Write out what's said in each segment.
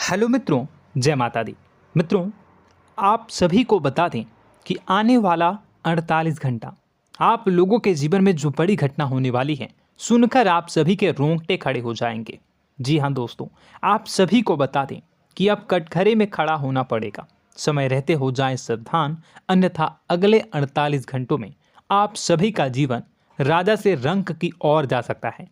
Hello मित्रों, जय माता दी। मित्रों, आप सभी को बता दें कि आने वाला 48 घंटा आप लोगों के जीवन में जो बड़ी घटना होने वाली है, सुनकर आप सभी के रोंगटे खड़े हो जाएंगे। जी हाँ दोस्तों, आप सभी को बता दें कि अब कटघरे में खड़ा होना पड़ेगा। समय रहते हो जाएं सावधान, अन्यथा अगले 48 घंटों में आप सभी का जीवन राजा से रंक की ओर जा सकता है।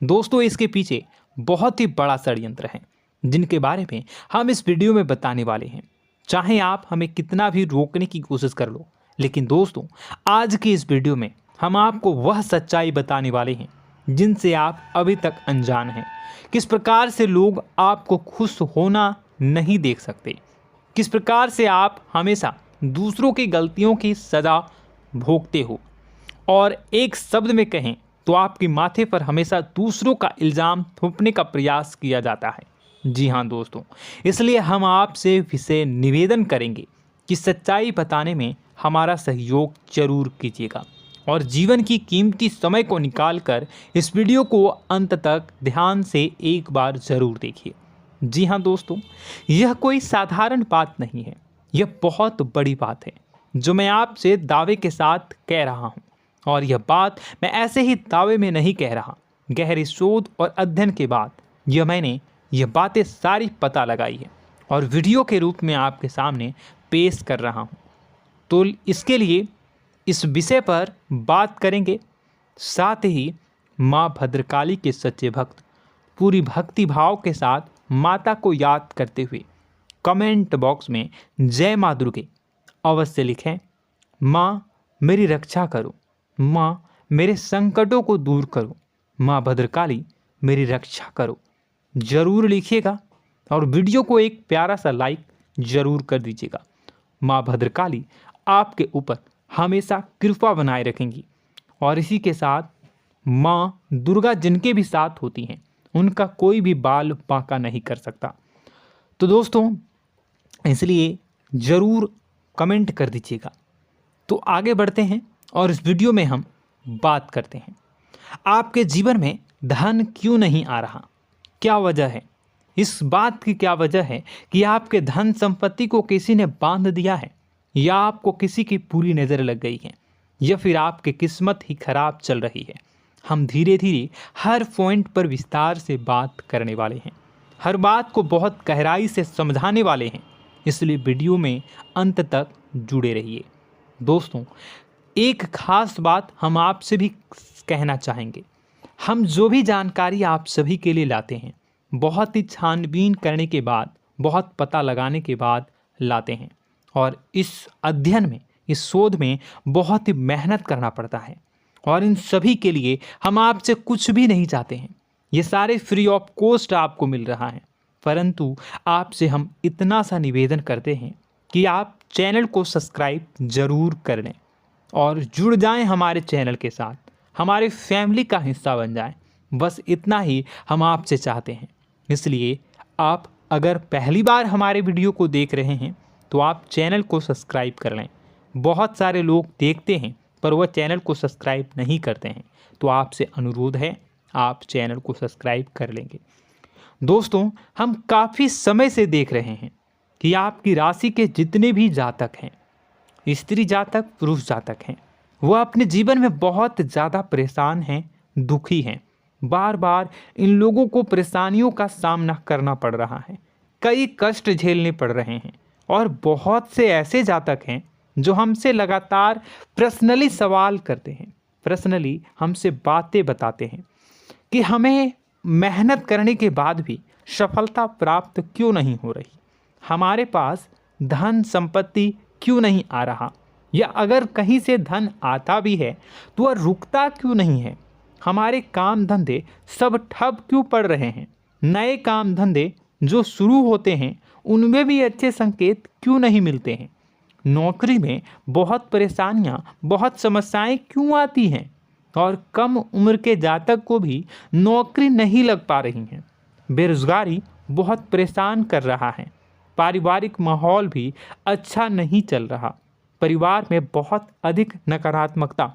दोस्तों, इसके पीछे बहुत ही बड़ा षड्यंत्र है जिनके बारे में हम इस वीडियो में बताने वाले हैं। चाहे आप हमें कितना भी रोकने की कोशिश कर लो, लेकिन दोस्तों आज की इस वीडियो में हम आपको वह सच्चाई बताने वाले हैं जिनसे आप अभी तक अनजान हैं। किस प्रकार से लोग आपको खुश होना नहीं देख सकते, किस प्रकार से आप हमेशा दूसरों की गलतियों की सज़ा भोगते हो, और एक शब्द में कहें तो आपके माथे पर हमेशा दूसरों का इल्ज़ाम थोपने का प्रयास किया जाता है। जी हाँ दोस्तों, इसलिए हम आपसे विशेष निवेदन करेंगे कि सच्चाई बताने में हमारा सहयोग जरूर कीजिएगा और जीवन की कीमती समय को निकालकर इस वीडियो को अंत तक ध्यान से एक बार ज़रूर देखिए। जी हाँ दोस्तों, यह कोई साधारण बात नहीं है, यह बहुत बड़ी बात है जो मैं आपसे दावे के साथ कह रहा हूँ। और यह बात मैं ऐसे ही दावे में नहीं कह रहा, गहरी शोध और अध्ययन के बाद मैंने यह बातें सारी पता लगाई है और वीडियो के रूप में आपके सामने पेश कर रहा हूँ। तो इसके लिए इस विषय पर बात करेंगे। साथ ही माँ भद्रकाली के सच्चे भक्त पूरी भक्ति भाव के साथ माता को याद करते हुए कमेंट बॉक्स में जय माँ दुर्गे अवश्य लिखें। माँ मेरी रक्षा करो, माँ मेरे संकटों को दूर करो, माँ भद्रकाली मेरी रक्षा करो, ज़रूर लिखिएगा और वीडियो को एक प्यारा सा लाइक ज़रूर कर दीजिएगा। माँ भद्रकाली आपके ऊपर हमेशा कृपा बनाए रखेंगी और इसी के साथ माँ दुर्गा जिनके भी साथ होती हैं उनका कोई भी बाल बांका नहीं कर सकता। तो दोस्तों, इसलिए ज़रूर कमेंट कर दीजिएगा। तो आगे बढ़ते हैं और इस वीडियो में हम बात करते हैं, आपके जीवन में धन क्यों नहीं आ रहा, क्या वजह है। इस बात की क्या वजह है कि आपके धन संपत्ति को किसी ने बांध दिया है, या आपको किसी की पूरी नज़र लग गई है, या फिर आपकी किस्मत ही खराब चल रही है। हम धीरे धीरे हर पॉइंट पर विस्तार से बात करने वाले हैं, हर बात को बहुत गहराई से समझाने वाले हैं, इसलिए वीडियो में अंत तक जुड़े रहिए। दोस्तों, एक खास बात हम आपसे भी कहना चाहेंगे, हम जो भी जानकारी आप सभी के लिए लाते हैं बहुत ही छानबीन करने के बाद, बहुत पता लगाने के बाद लाते हैं, और इस अध्ययन में, इस शोध में बहुत ही मेहनत करना पड़ता है। और इन सभी के लिए हम आपसे कुछ भी नहीं चाहते हैं, ये सारे फ्री ऑफ कॉस्ट आपको मिल रहा है। परंतु आपसे हम इतना सा निवेदन करते हैं कि आप चैनल को सब्सक्राइब ज़रूर कर लें और जुड़ जाएं हमारे चैनल के साथ, हमारे फैमिली का हिस्सा बन जाएं। बस इतना ही हम आपसे चाहते हैं। इसलिए आप अगर पहली बार हमारे वीडियो को देख रहे हैं तो आप चैनल को सब्सक्राइब कर लें। बहुत सारे लोग देखते हैं पर वह चैनल को सब्सक्राइब नहीं करते हैं, तो आपसे अनुरोध है आप चैनल को सब्सक्राइब कर लेंगे। दोस्तों, हम काफ़ी समय से देख रहे हैं कि आपकी राशि के जितने भी जातक हैं, स्त्री जातक पुरुष जातक हैं, वह अपने जीवन में बहुत ज़्यादा परेशान हैं, दुखी हैं। बार बार इन लोगों को परेशानियों का सामना करना पड़ रहा है, कई कष्ट झेलने पड़ रहे हैं। और बहुत से ऐसे जातक हैं जो हमसे लगातार पर्सनली सवाल करते हैं, पर्सनली हमसे बातें बताते हैं कि हमें मेहनत करने के बाद भी सफलता प्राप्त क्यों नहीं हो रही, हमारे पास धन संपत्ति क्यों नहीं आ रहा, या अगर कहीं से धन आता भी है तो वह रुकता क्यों नहीं है, हमारे काम धंधे सब ठप क्यों पड़ रहे हैं, नए काम धंधे जो शुरू होते हैं उनमें भी अच्छे संकेत क्यों नहीं मिलते हैं, नौकरी में बहुत परेशानियां, बहुत समस्याएं क्यों आती हैं, और कम उम्र के जातक को भी नौकरी नहीं लग पा रही हैं, बेरोजगारी बहुत परेशान कर रहा है, पारिवारिक माहौल भी अच्छा नहीं चल रहा, परिवार में बहुत अधिक नकारात्मकता,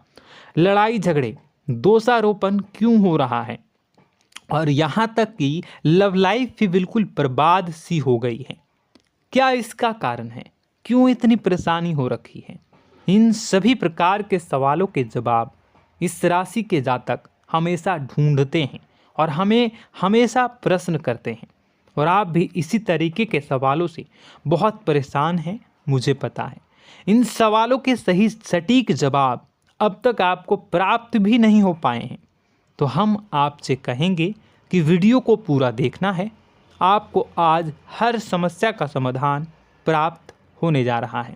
लड़ाई झगड़े, दोषारोपण क्यों हो रहा है, और यहाँ तक कि लव लाइफ भी बिल्कुल बर्बाद सी हो गई है। क्या इसका कारण है? क्यों इतनी परेशानी हो रखी है? इन सभी प्रकार के सवालों के जवाब इस राशि के जातक हमेशा ढूंढते हैं और हमें हमेशा प्रश्न करते हैं। और आप भी इसी तरीके के सवालों से बहुत परेशान हैं, मुझे पता है। इन सवालों के सही सटीक जवाब अब तक आपको प्राप्त भी नहीं हो पाए हैं। तो हम आपसे कहेंगे कि वीडियो को पूरा देखना है। आपको आज हर समस्या का समाधान प्राप्त होने जा रहा है।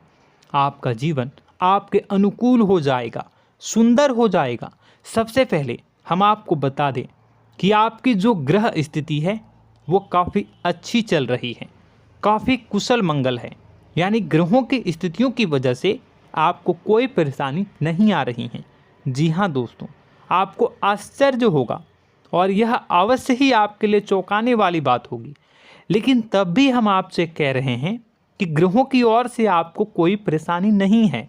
आपका जीवन आपके अनुकूल हो जाएगा, सुंदर हो जाएगा। सबसे पहले हम आपको बता दें कि आपकी जो ग्रह स्थिति है वो काफ़ी अच्छी चल रही है, काफ़ी कुशल मंगल है। यानी ग्रहों की स्थितियों की वजह से आपको कोई परेशानी नहीं आ रही है। जी हाँ दोस्तों, आपको आश्चर्य होगा और यह अवश्य ही आपके लिए चौंकाने वाली बात होगी। लेकिन तब भी हम आपसे कह रहे हैं कि ग्रहों की ओर से आपको कोई परेशानी नहीं है।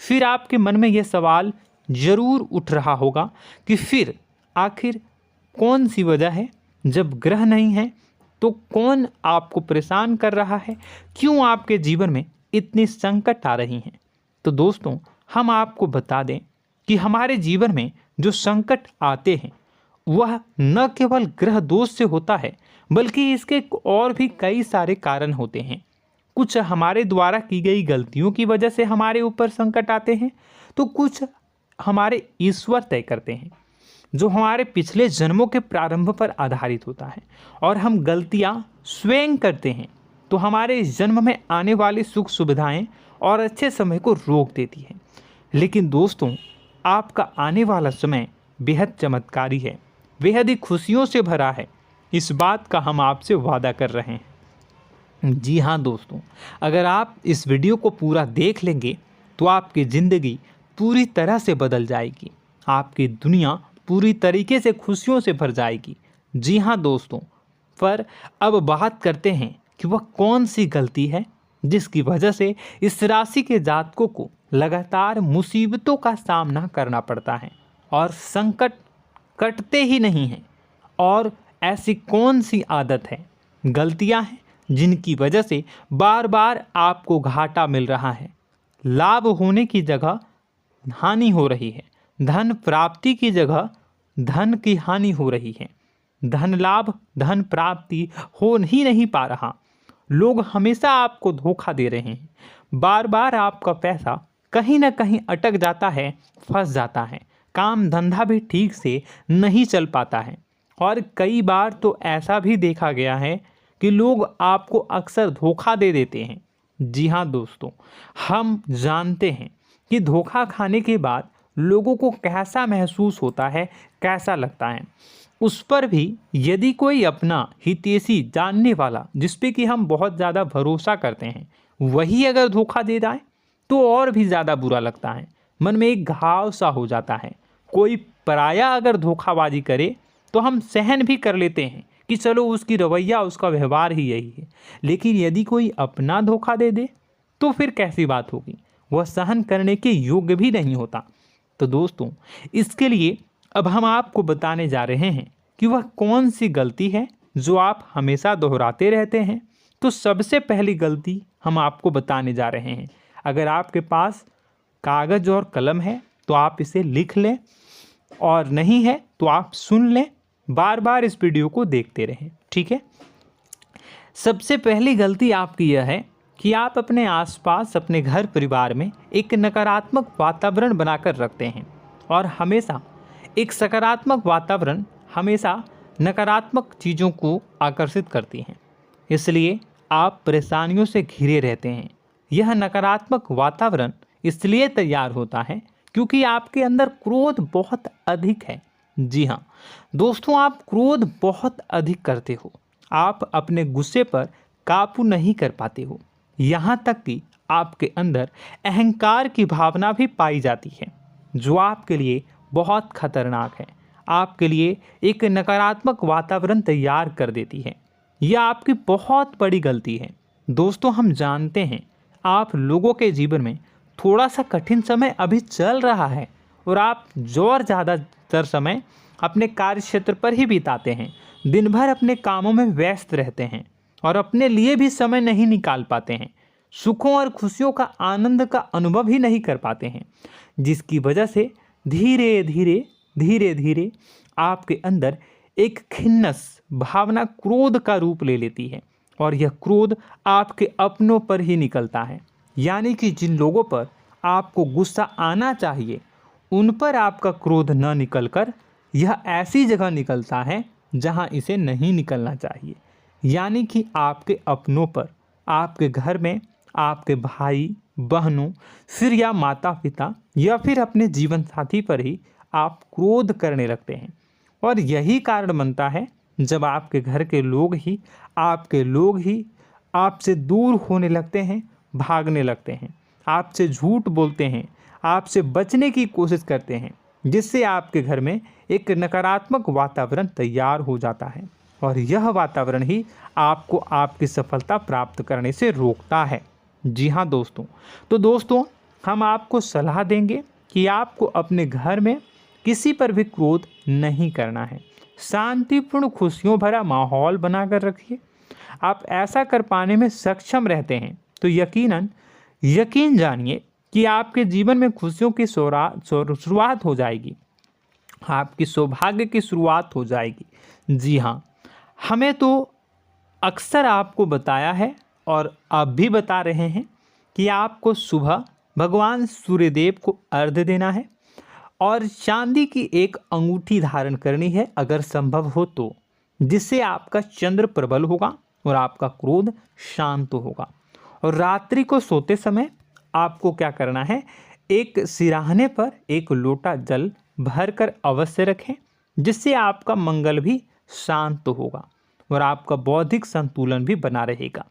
फिर आपके मन में यह सवाल जरूर उठ रहा होगा कि फिर आखिर कौन सी वजह है? जब ग्रह नहीं है तो कौन आपको परेशान कर रहा है? क्यों आपके जीवन में इतनी संकट आ रही हैं? तो दोस्तों, हम आपको बता दें कि हमारे जीवन में जो संकट आते हैं वह न केवल ग्रह दोष से होता है, बल्कि इसके और भी कई सारे कारण होते हैं। कुछ हमारे द्वारा की गई गलतियों की वजह से हमारे ऊपर संकट आते हैं, तो कुछ हमारे ईश्वर तय करते हैं, जो हमारे पिछले जन्मों के प्रारंभ पर आधारित होता है। और हम गलतियां स्वयं करते हैं तो हमारे इस जन्म में आने वाली सुख सुविधाएं और अच्छे समय को रोक देती है। लेकिन दोस्तों, आपका आने वाला समय बेहद चमत्कारी है, बेहद ही खुशियों से भरा है। इस बात का हम आपसे वादा कर रहे हैं। जी हाँ दोस्तों, अगर आप इस वीडियो को पूरा देख लेंगे तो आपकी ज़िंदगी पूरी तरह से बदल जाएगी, आपकी दुनिया पूरी तरीके से खुशियों से भर जाएगी। जी हाँ दोस्तों, पर अब बात करते हैं कि वह कौन सी गलती है जिसकी वजह से इस राशि के जातकों को लगातार मुसीबतों का सामना करना पड़ता है और संकट कटते ही नहीं हैं। और ऐसी कौन सी आदत है, गलतियां हैं जिनकी वजह से बार बार आपको घाटा मिल रहा है, लाभ होने की जगह हानि हो रही है, धन प्राप्ति की जगह धन की हानि हो रही है, धन लाभ धन प्राप्ति हो ही नहीं पा रहा, लोग हमेशा आपको धोखा दे रहे हैं, बार बार आपका पैसा कहीं ना कहीं अटक जाता है, फंस जाता है, काम धंधा भी ठीक से नहीं चल पाता है। और कई बार तो ऐसा भी देखा गया है कि लोग आपको अक्सर धोखा दे देते हैं। जी हाँ दोस्तों, हम जानते हैं कि धोखा खाने के बाद लोगों को कैसा महसूस होता है, कैसा लगता है। उस पर भी यदि कोई अपना हितैषी जानने वाला, जिस पे कि हम बहुत ज़्यादा भरोसा करते हैं, वही अगर धोखा दे जाए तो और भी ज़्यादा बुरा लगता है, मन में एक घाव सा हो जाता है। कोई पराया अगर धोखाबाजी करे तो हम सहन भी कर लेते हैं कि चलो उसकी रवैया, उसका व्यवहार ही यही है। लेकिन यदि कोई अपना धोखा दे दे तो फिर कैसी बात होगी, वह सहन करने के योग्य भी नहीं होता। तो दोस्तों, इसके लिए अब हम आपको बताने जा रहे हैं कि वह कौन सी गलती है जो आप हमेशा दोहराते रहते हैं। तो सबसे पहली गलती हम आपको बताने जा रहे हैं। अगर आपके पास कागज़ और कलम है तो आप इसे लिख लें, और नहीं है तो आप सुन लें, बार बार इस वीडियो को देखते रहें, ठीक है। सबसे पहली गलती आपकी यह है कि आप अपने आसपास, अपने घर परिवार में एक नकारात्मक वातावरण बनाकर रखते हैं। और हमेशा एक सकारात्मक वातावरण हमेशा नकारात्मक चीज़ों को आकर्षित करती हैं, इसलिए आप परेशानियों से घिरे रहते हैं। यह नकारात्मक वातावरण इसलिए तैयार होता है क्योंकि आपके अंदर क्रोध बहुत अधिक है। जी हाँ दोस्तों, आप क्रोध बहुत अधिक करते हो, आप अपने गुस्से पर काबू नहीं कर पाते हो, यहाँ तक कि आपके अंदर अहंकार की भावना भी पाई जाती है, जो आपके लिए बहुत खतरनाक है, आपके लिए एक नकारात्मक वातावरण तैयार कर देती है। यह आपकी बहुत बड़ी गलती है। दोस्तों, हम जानते हैं आप लोगों के जीवन में थोड़ा सा कठिन समय अभी चल रहा है और आप और ज़्यादा अधिकतर समय अपने कार्य क्षेत्र पर ही बिताते हैं, दिन भर अपने कामों में व्यस्त रहते हैं और अपने लिए भी समय नहीं निकाल पाते हैं, सुखों और खुशियों का आनंद का अनुभव ही नहीं कर पाते हैं, जिसकी वजह से धीरे धीरे आपके अंदर एक खिन्नस भावना क्रोध का रूप ले लेती है और यह क्रोध आपके अपनों पर ही निकलता है। यानी कि जिन लोगों पर आपको गुस्सा आना चाहिए उन पर आपका क्रोध न निकलकर यह ऐसी जगह निकलता है जहां इसे नहीं निकलना चाहिए। यानी कि आपके अपनों पर, आपके घर में आपके भाई बहनों, फिर या माता पिता या फिर अपने जीवन साथी पर ही आप क्रोध करने लगते हैं। और यही कारण बनता है जब आपके घर के लोग ही आपसे दूर होने लगते हैं, भागने लगते हैं, आपसे झूठ बोलते हैं, आपसे बचने की कोशिश करते हैं, जिससे आपके घर में एक नकारात्मक वातावरण तैयार हो जाता है और यह वातावरण ही आपको आपकी सफलता प्राप्त करने से रोकता है। जी हाँ दोस्तों, तो दोस्तों हम आपको सलाह देंगे कि आपको अपने घर में किसी पर भी क्रोध नहीं करना है। शांतिपूर्ण खुशियों भरा माहौल बनाकर रखिए। आप ऐसा कर पाने में सक्षम रहते हैं तो यकीन जानिए कि आपके जीवन में खुशियों की शुरुआत हो जाएगी, आपकी सौभाग्य की शुरुआत हो जाएगी। जी हाँ, हमें तो अक्सर आपको बताया है और अब भी बता रहे हैं कि आपको सुबह भगवान सूर्यदेव को अर्घ्य देना है और चांदी की एक अंगूठी धारण करनी है अगर संभव हो तो, जिससे आपका चंद्र प्रबल होगा और आपका क्रोध शांत होगा। और रात्रि को सोते समय आपको क्या करना है, एक सिराहने पर एक लोटा जल भरकर अवश्य रखें, जिससे आपका मंगल भी शांत होगा और आपका बौद्धिक संतुलन भी बना रहेगा।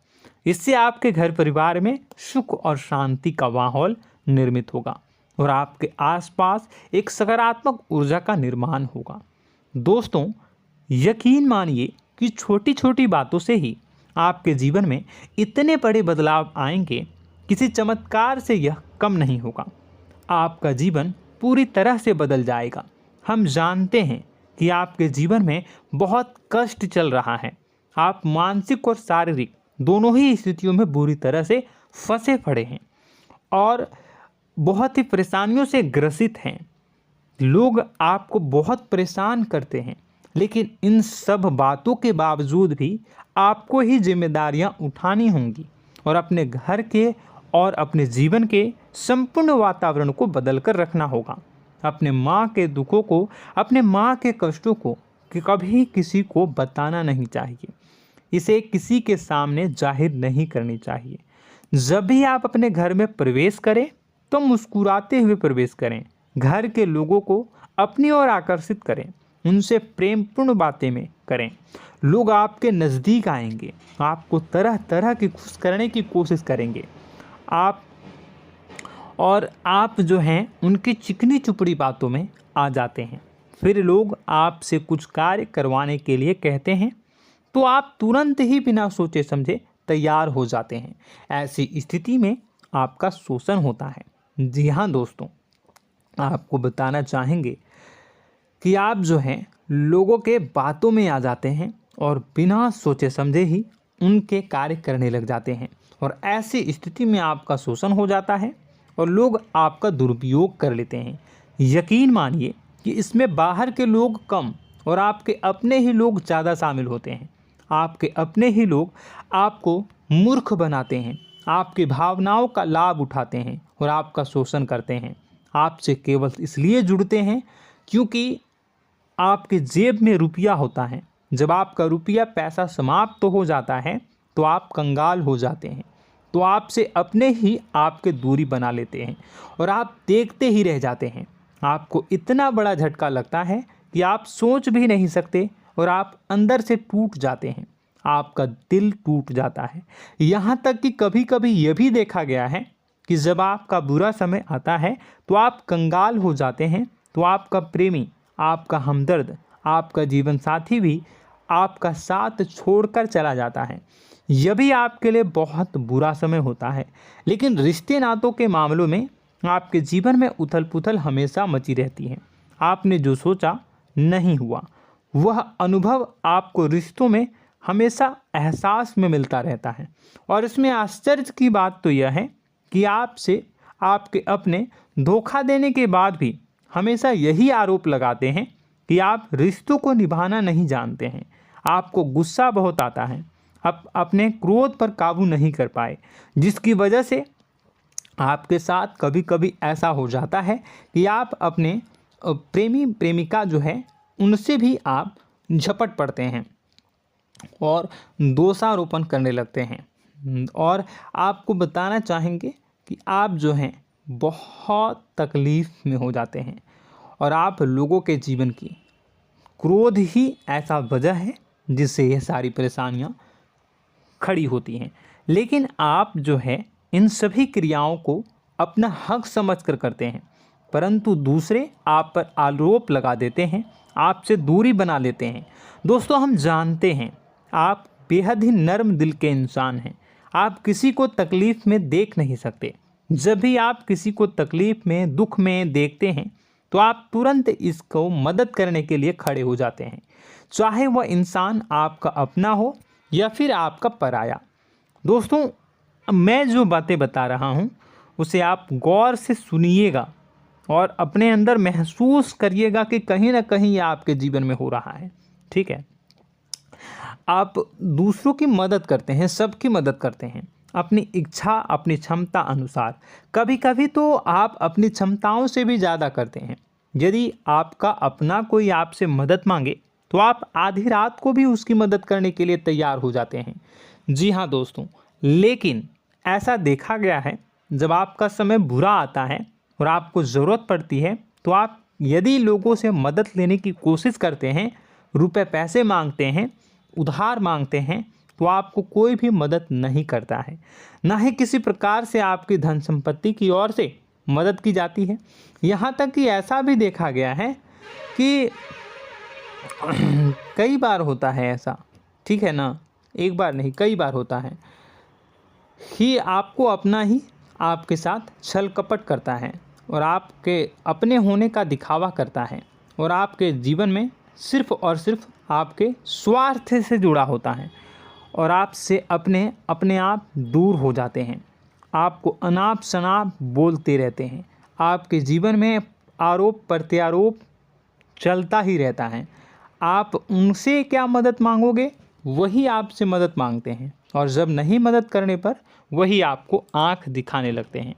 इससे आपके घर परिवार में सुख और शांति का माहौल निर्मित होगा और आपके आसपास एक सकारात्मक ऊर्जा का निर्माण होगा। दोस्तों यकीन मानिए कि छोटी छोटी बातों से ही आपके जीवन में इतने बड़े बदलाव आएंगे, किसी चमत्कार से यह कम नहीं होगा। आपका जीवन पूरी तरह से बदल जाएगा। हम जानते हैं कि आपके जीवन में बहुत कष्ट चल रहा है, आप मानसिक और शारीरिक दोनों ही स्थितियों में बुरी तरह से फंसे पड़े हैं और बहुत ही परेशानियों से ग्रसित हैं। लोग आपको बहुत परेशान करते हैं, लेकिन इन सब बातों के बावजूद भी आपको ही जिम्मेदारियां उठानी होंगी और अपने घर के और अपने जीवन के संपूर्ण वातावरण को बदल कर रखना होगा। अपने माँ के दुखों को, अपने माँ के कष्टों को कभी किसी को बताना नहीं चाहिए, इसे किसी के सामने जाहिर नहीं करनी चाहिए। जब भी आप अपने घर में प्रवेश करें तो मुस्कुराते हुए प्रवेश करें, घर के लोगों को अपनी ओर आकर्षित करें, उनसे प्रेमपूर्ण बातें में करें। लोग आपके नज़दीक आएंगे, आपको तरह तरह की खुश करने की कोशिश करेंगे। आप जो हैं उनकी चिकनी चुपड़ी बातों में आ जाते हैं। फिर लोग आपसे कुछ कार्य करवाने के लिए कहते हैं तो आप तुरंत ही बिना सोचे समझे तैयार हो जाते हैं। ऐसी स्थिति में आपका शोषण होता है। जी हाँ दोस्तों, आपको बताना चाहेंगे कि आप जो हैं लोगों के बातों में आ जाते हैं और बिना सोचे समझे ही उनके कार्य करने लग जाते हैं और ऐसी स्थिति में आपका शोषण हो जाता है और लोग आपका दुरुपयोग कर लेते हैं। यकीन मानिए कि इसमें बाहर के लोग कम और आपके अपने ही लोग ज़्यादा शामिल होते हैं। आपके अपने ही लोग आपको मूर्ख बनाते हैं, आपकी भावनाओं का लाभ उठाते हैं और आपका शोषण करते हैं। आपसे केवल इसलिए जुड़ते हैं क्योंकि आपके जेब में रुपया होता है। जब आपका रुपया पैसा समाप्त हो जाता है तो आप कंगाल हो जाते हैं, तो आपसे अपने ही आपके दूरी बना लेते हैं और आप देखते ही रह जाते हैं। आपको इतना बड़ा झटका लगता है कि आप सोच भी नहीं सकते और आप अंदर से टूट जाते हैं, आपका दिल टूट जाता है। यहाँ तक कि कभी कभी यह भी देखा गया है कि जब आपका बुरा समय आता है तो आप कंगाल हो जाते हैं, तो आपका प्रेमी, आपका हमदर्द, आपका जीवन साथी भी आपका साथ छोड़कर चला जाता है। यह भी आपके लिए बहुत बुरा समय होता है। लेकिन रिश्ते नातों के मामलों में आपके जीवन में उथल पुथल हमेशा मची रहती है। आपने जो सोचा नहीं हुआ। वह अनुभव आपको रिश्तों में हमेशा एहसास में मिलता रहता है। और इसमें आश्चर्य की बात तो यह है कि आपसे आपके अपने धोखा देने के बाद भी हमेशा यही आरोप लगाते हैं कि आप रिश्तों को निभाना नहीं जानते हैं। आपको गुस्सा बहुत आता है, अपने क्रोध पर काबू नहीं कर पाए, जिसकी वजह से आपके साथ कभी कभी ऐसा हो जाता है कि आप अपने प्रेमी प्रेमिका जो है उनसे भी आप झपट पड़ते हैं और दोषारोपण करने लगते हैं। और आपको बताना चाहेंगे कि आप जो हैं बहुत तकलीफ़ में हो जाते हैं और आप लोगों के जीवन की क्रोध ही ऐसा वजह है जिससे ये सारी परेशानियां खड़ी होती हैं। लेकिन आप जो है इन सभी क्रियाओं को अपना हक समझकर करते हैं, परंतु दूसरे आप पर आरोप लगा देते हैं, आपसे दूरी बना लेते हैं। दोस्तों, हम जानते हैं आप बेहद ही नर्म दिल के इंसान हैं। आप किसी को तकलीफ़ में देख नहीं सकते। जब भी आप किसी को तकलीफ़ में, दुख में देखते हैं तो आप तुरंत इसको मदद करने के लिए खड़े हो जाते हैं, चाहे वह इंसान आपका अपना हो या फिर आपका पराया। दोस्तों, मैं जो बातें बता रहा हूँ उसे आप गौर से सुनिएगा और अपने अंदर महसूस करिएगा कि कहीं ना कहीं ये आपके जीवन में हो रहा है। ठीक है, आप दूसरों की मदद करते हैं, सबकी मदद करते हैं अपनी इच्छा, अपनी क्षमता अनुसार। कभी कभी तो आप अपनी क्षमताओं से भी ज़्यादा करते हैं। यदि आपका अपना कोई आपसे मदद मांगे तो आप आधी रात को भी उसकी मदद करने के लिए तैयार हो जाते हैं। जी हाँ दोस्तों, लेकिन ऐसा देखा गया है जब आपका समय बुरा आता है और आपको ज़रूरत पड़ती है तो आप यदि लोगों से मदद लेने की कोशिश करते हैं, रुपए पैसे मांगते हैं, उधार मांगते हैं, तो आपको कोई भी मदद नहीं करता है। ना ही किसी प्रकार से आपकी धन संपत्ति की ओर से मदद की जाती है। यहाँ तक कि ऐसा भी देखा गया है कि कई बार होता है ऐसा, ठीक है ना, एक बार नहीं कई बार होता है कि आपको अपना ही आपके साथ छल कपट करता है और आपके अपने होने का दिखावा करता है और आपके जीवन में सिर्फ और सिर्फ आपके स्वार्थ से जुड़ा होता है और आपसे अपने आप दूर हो जाते हैं। आपको अनाप शनाप बोलते रहते हैं। आपके जीवन में आरोप प्रत्यारोप चलता ही रहता है। आप उनसे क्या मदद मांगोगे, वही आपसे मदद मांगते हैं और जब नहीं मदद करने पर वही आपको आंख दिखाने लगते हैं।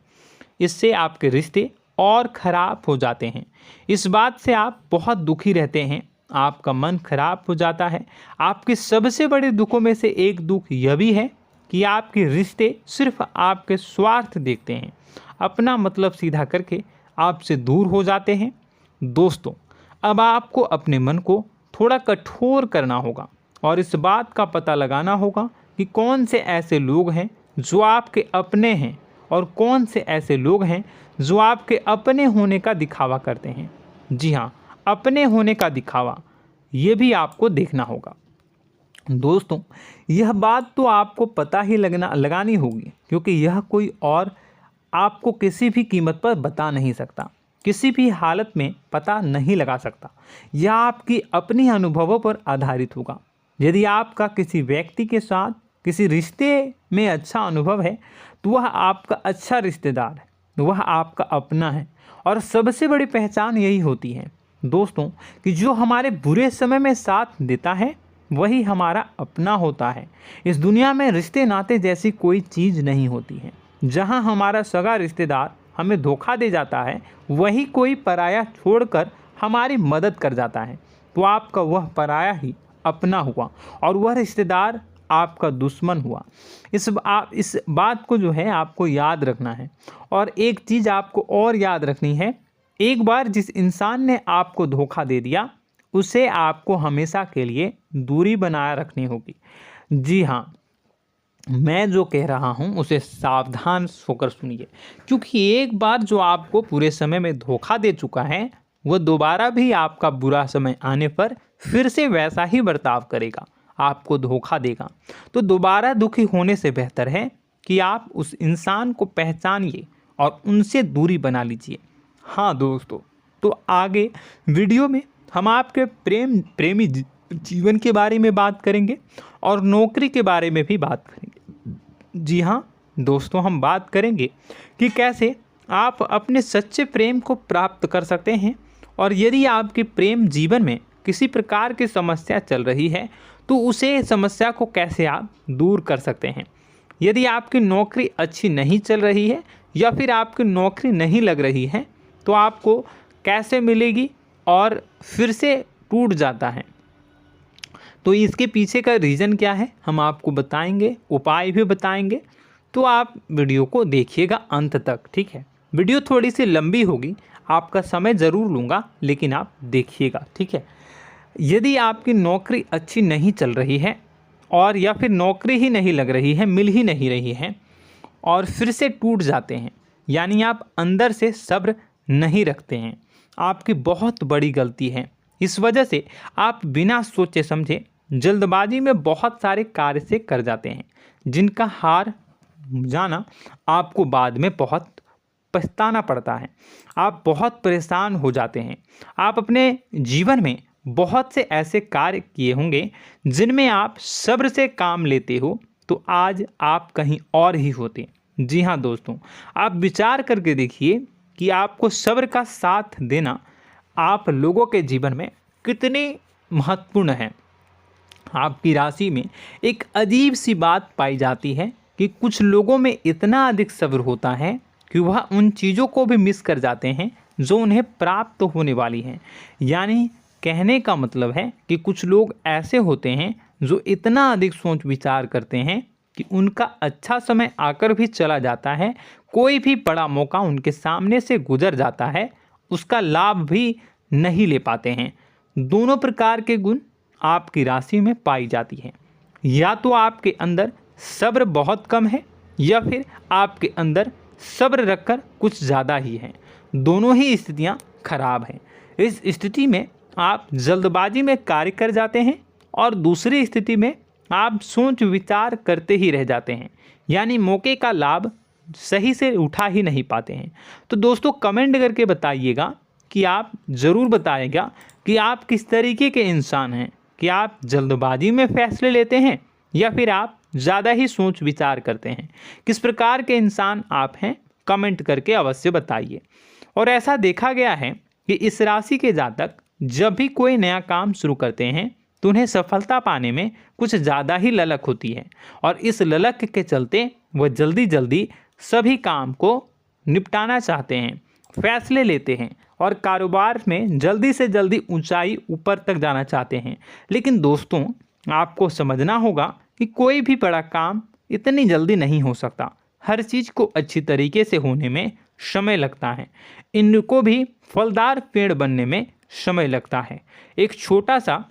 इससे आपके रिश्ते और ख़राब हो जाते हैं। इस बात से आप बहुत दुखी रहते हैं, आपका मन खराब हो जाता है। आपके सबसे बड़े दुखों में से एक दुख यह भी है कि आपके रिश्ते सिर्फ आपके स्वार्थ देखते हैं, अपना मतलब सीधा करके आपसे दूर हो जाते हैं। दोस्तों, अब आपको अपने मन को थोड़ा कठोर करना होगा और इस बात का पता लगाना होगा कि कौन से ऐसे लोग हैं जो आपके अपने हैं और कौन से ऐसे लोग हैं जो आपके अपने होने का दिखावा करते हैं। जी हाँ, अपने होने का दिखावा, ये भी आपको देखना होगा। दोस्तों, यह बात तो आपको पता ही लगानी होगी, क्योंकि यह कोई और आपको किसी भी कीमत पर बता नहीं सकता, किसी भी हालत में पता नहीं लगा सकता। यह आपकी अपनी अनुभवों पर आधारित होगा। यदि आपका किसी व्यक्ति के साथ किसी रिश्ते में अच्छा अनुभव है तो वह आपका अच्छा रिश्तेदार है, वह आपका अपना है। और सबसे बड़ी पहचान यही होती है दोस्तों कि जो हमारे बुरे समय में साथ देता है वही हमारा अपना होता है। इस दुनिया में रिश्ते नाते जैसी कोई चीज़ नहीं होती है। जहां हमारा सगा रिश्तेदार हमें धोखा दे जाता है, वही कोई पराया छोड़कर हमारी मदद कर जाता है, तो आपका वह पराया ही अपना हुआ और वह रिश्तेदार आपका दुश्मन हुआ। इस बात को जो है आपको याद रखना है। और एक चीज़ आपको और याद रखनी है, एक बार जिस इंसान ने आपको धोखा दे दिया उसे आपको हमेशा के लिए दूरी बनाए रखनी होगी। जी हाँ, मैं जो कह रहा हूँ उसे सावधान होकर सुनिए, क्योंकि एक बार जो आपको पूरे समय में धोखा दे चुका है वह दोबारा भी आपका बुरा समय आने पर फिर से वैसा ही बर्ताव करेगा, आपको धोखा देगा। तो दोबारा दुखी होने से बेहतर है कि आप उस इंसान को पहचानिए और उनसे दूरी बना लीजिए। हाँ दोस्तों, तो आगे वीडियो में हम आपके प्रेमी जीवन के बारे में बात करेंगे और नौकरी के बारे में भी बात करेंगे। जी हाँ दोस्तों, हम बात करेंगे कि कैसे आप अपने सच्चे प्रेम को प्राप्त कर सकते हैं, और यदि आपके प्रेम जीवन में किसी प्रकार की समस्या चल रही है तो उसे समस्या को कैसे आप दूर कर सकते हैं। यदि आपकी नौकरी अच्छी नहीं चल रही है या फिर आपकी नौकरी नहीं लग रही है तो आपको कैसे मिलेगी और फिर से टूट जाता है, तो इसके पीछे का रीज़न क्या है हम आपको बताएंगे, उपाय भी बताएंगे। तो आप वीडियो को देखिएगा अंत तक, ठीक है। वीडियो थोड़ी सी लंबी होगी, आपका समय ज़रूर लूँगा, लेकिन आप देखिएगा, ठीक है। यदि आपकी नौकरी अच्छी नहीं चल रही है और या फिर नौकरी ही नहीं लग रही है, मिल ही नहीं रही है और फिर से टूट जाते हैं, यानी आप अंदर से सब्र नहीं रखते हैं, आपकी बहुत बड़ी गलती है। इस वजह से आप बिना सोचे समझे जल्दबाजी में बहुत सारे कार्य से कर जाते हैं, जिनका हार जाना आपको बाद में बहुत पछताना पड़ता है। आप बहुत परेशान हो जाते हैं। आप अपने जीवन में बहुत से ऐसे कार्य किए होंगे जिनमें आप सब्र से काम लेते हो, तो आज आप कहीं और ही होते। जी हाँ दोस्तों, आप विचार करके देखिए कि आपको सब्र का साथ देना आप लोगों के जीवन में कितनी महत्वपूर्ण है। आपकी राशि में एक अजीब सी बात पाई जाती है कि कुछ लोगों में इतना अधिक सब्र होता है कि वह उन चीज़ों को भी मिस कर जाते हैं जो उन्हें प्राप्त होने वाली हैं। यानी कहने का मतलब है कि कुछ लोग ऐसे होते हैं जो इतना अधिक सोच विचार करते हैं कि उनका अच्छा समय आकर भी चला जाता है, कोई भी बड़ा मौका उनके सामने से गुजर जाता है, उसका लाभ भी नहीं ले पाते हैं। दोनों प्रकार के गुण आपकी राशि में पाई जाती है। या तो आपके अंदर सब्र बहुत कम है या फिर आपके अंदर सब्र रखकर कुछ ज़्यादा ही है। दोनों ही स्थितियाँ खराब हैं। इस स्थिति में आप जल्दबाजी में कार्य कर जाते हैं और दूसरी स्थिति में आप सोच विचार करते ही रह जाते हैं, यानी मौके का लाभ सही से उठा ही नहीं पाते हैं। तो दोस्तों कमेंट करके बताइएगा कि आप ज़रूर बताइएगा कि आप किस तरीके के इंसान हैं, कि आप जल्दबाजी में फैसले लेते हैं या फिर आप ज़्यादा ही सोच विचार करते हैं। किस प्रकार के इंसान आप हैं, कमेंट करके अवश्य बताइए। और ऐसा देखा गया है कि इस राशि के जातक जब भी कोई नया काम शुरू करते हैं तो उन्हें सफलता पाने में कुछ ज़्यादा ही ललक होती है, और इस ललक के चलते वह जल्दी जल्दी सभी काम को निपटाना चाहते हैं, फैसले लेते हैं और कारोबार में जल्दी से जल्दी ऊंचाई ऊपर तक जाना चाहते हैं। लेकिन दोस्तों आपको समझना होगा कि कोई भी बड़ा काम इतनी जल्दी नहीं हो सकता। हर चीज़ को अच्छी तरीके से होने में समय लगता है। इनको भी फलदार पेड़ बनने में समय लगता है। एक छोटा सा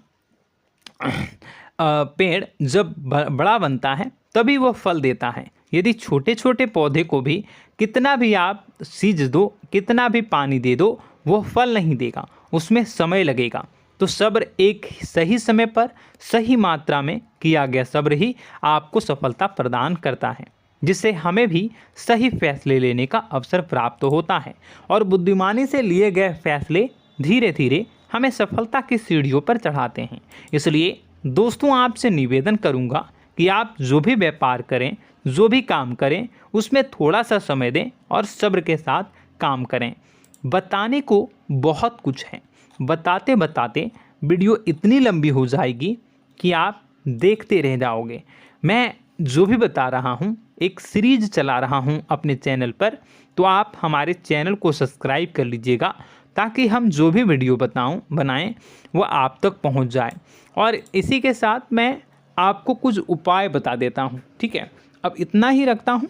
पेड़ जब बड़ा बनता है तभी वह फल देता है। यदि छोटे छोटे पौधे को भी कितना भी आप सींच दो, कितना भी पानी दे दो, वो फल नहीं देगा, उसमें समय लगेगा। तो सब्र एक सही समय पर सही मात्रा में किया गया सब्र ही आपको सफलता प्रदान करता है, जिससे हमें भी सही फैसले लेने का अवसर प्राप्त होता है। और बुद्धिमानी से लिए गए फैसले धीरे धीरे हमें सफलता की सीढ़ियों पर चढ़ाते हैं। इसलिए दोस्तों आपसे निवेदन करूंगा कि आप जो भी व्यापार करें, जो भी काम करें, उसमें थोड़ा सा समय दें और सब्र के साथ काम करें। बताने को बहुत कुछ है, बताते बताते वीडियो इतनी लंबी हो जाएगी कि आप देखते रह जाओगे। मैं जो भी बता रहा हूँ एक सीरीज चला रहा हूँ अपने चैनल पर, तो आप हमारे चैनल को सब्सक्राइब कर लीजिएगा ताकि हम जो भी वीडियो बनाएं वो आप तक पहुँच जाए। और इसी के साथ मैं आपको कुछ उपाय बता देता हूँ, ठीक है। अब इतना ही रखता हूँ।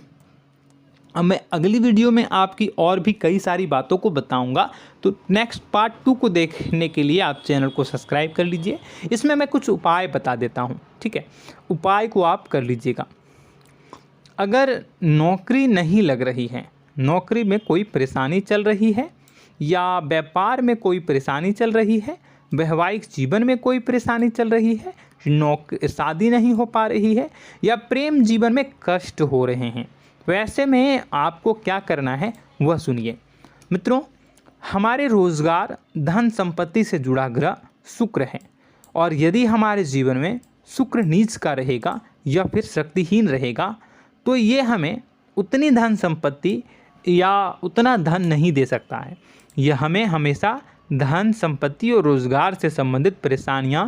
अब मैं अगली वीडियो में आपकी और भी कई सारी बातों को बताऊंगा। तो नेक्स्ट पार्ट 2 को देखने के लिए आप चैनल को सब्सक्राइब कर लीजिए। इसमें मैं कुछ उपाय बता देता हूं, ठीक है। उपाय को आप कर लीजिएगा। अगर नौकरी नहीं लग रही है, नौकरी में कोई परेशानी चल रही है, या व्यापार में कोई परेशानी चल रही है, वैवाहिक जीवन में कोई परेशानी चल रही है, शादी नहीं हो पा रही है, या प्रेम जीवन में कष्ट हो रहे हैं, वैसे में आपको क्या करना है वह सुनिए। मित्रों, हमारे रोजगार, धन संपत्ति से जुड़ा ग्रह शुक्र है, और यदि हमारे जीवन में शुक्र नीच का रहेगा या फिर शक्तिहीन रहेगा तो ये हमें उतनी धन संपत्ति या उतना धन नहीं दे सकता है। यह हमें हमेशा धन संपत्ति और रोजगार से संबंधित परेशानियां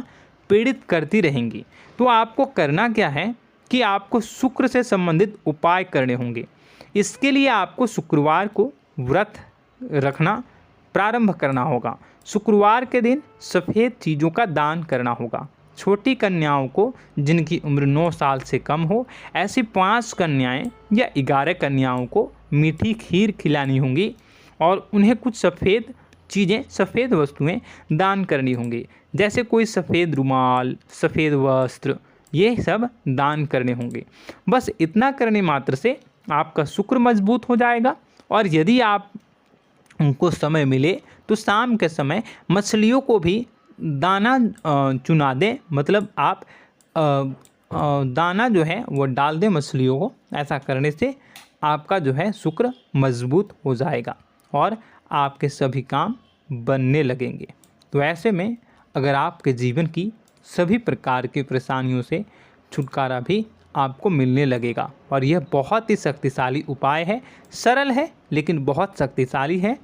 पीड़ित करती रहेंगी। तो आपको करना क्या है कि आपको शुक्र से संबंधित उपाय करने होंगे। इसके लिए आपको शुक्रवार को व्रत रखना प्रारंभ करना होगा। शुक्रवार के दिन सफ़ेद चीज़ों का दान करना होगा। छोटी कन्याओं को जिनकी उम्र 9 साल से कम हो, ऐसी 5 कन्याएं या 11 कन्याओं को मीठी खीर खिलानी होंगी और उन्हें कुछ सफ़ेद चीज़ें, सफ़ेद वस्तुएं दान करनी होंगी, जैसे कोई सफ़ेद रुमाल, सफ़ेद वस्त्र, ये सब दान करने होंगे। बस इतना करने मात्र से आपका शुक्र मजबूत हो जाएगा। और यदि आप उनको समय मिले तो शाम के समय मछलियों को भी दाना चुना दें, मतलब आप दाना जो है वो डाल दें मछलियों को। ऐसा करने से आपका जो है शुक्र मजबूत हो जाएगा और आपके सभी काम बनने लगेंगे। तो ऐसे में अगर आपके जीवन की सभी प्रकार की परेशानियों से छुटकारा भी आपको मिलने लगेगा। और यह बहुत ही शक्तिशाली उपाय है, सरल है लेकिन बहुत शक्तिशाली है।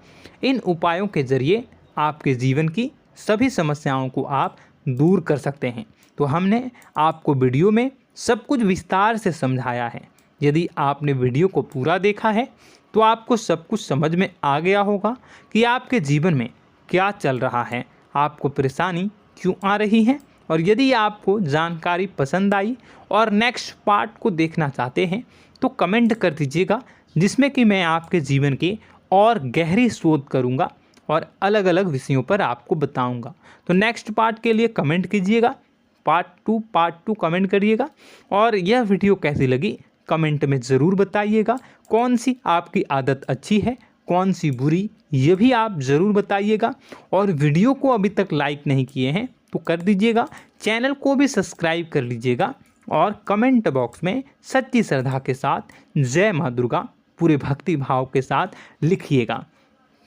इन उपायों के ज़रिए आपके जीवन की सभी समस्याओं को आप दूर कर सकते हैं। तो हमने आपको वीडियो में सब कुछ विस्तार से समझाया है। यदि आपने वीडियो को पूरा देखा है तो आपको सब कुछ समझ में आ गया होगा कि आपके जीवन में क्या चल रहा है, आपको परेशानी क्यों आ रही है। और यदि आपको जानकारी पसंद आई और नेक्स्ट पार्ट को देखना चाहते हैं तो कमेंट कर दीजिएगा, जिसमें कि मैं आपके जीवन के और गहरी शोध करूंगा और अलग अलग विषयों पर आपको बताऊंगा। तो नेक्स्ट पार्ट के लिए कमेंट कीजिएगा, पार्ट टू कमेंट करिएगा। और यह वीडियो कैसी लगी कमेंट में ज़रूर बताइएगा। कौन सी आपकी आदत अच्छी है, कौन सी बुरी, ये भी आप ज़रूर बताइएगा। और वीडियो को अभी तक लाइक नहीं किए हैं तो कर दीजिएगा, चैनल को भी सब्सक्राइब कर लीजिएगा और कमेंट बॉक्स में सच्ची श्रद्धा के साथ जय माँ दुर्गा पूरे भक्ति भाव के साथ लिखिएगा।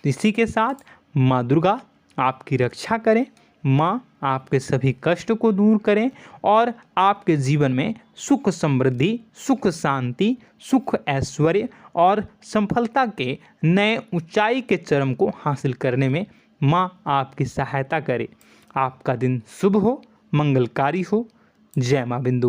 इसी के साथ माँ दुर्गा आपकी रक्षा करें, माँ आपके सभी कष्ट को दूर करें और आपके जीवन में सुख समृद्धि, सुख शांति, सुख ऐश्वर्य और सफलता के नए ऊंचाई के चरम को हासिल करने में माँ आपकी सहायता करे। आपका दिन शुभ हो, मंगलकारी हो। जय माँ बिंदु।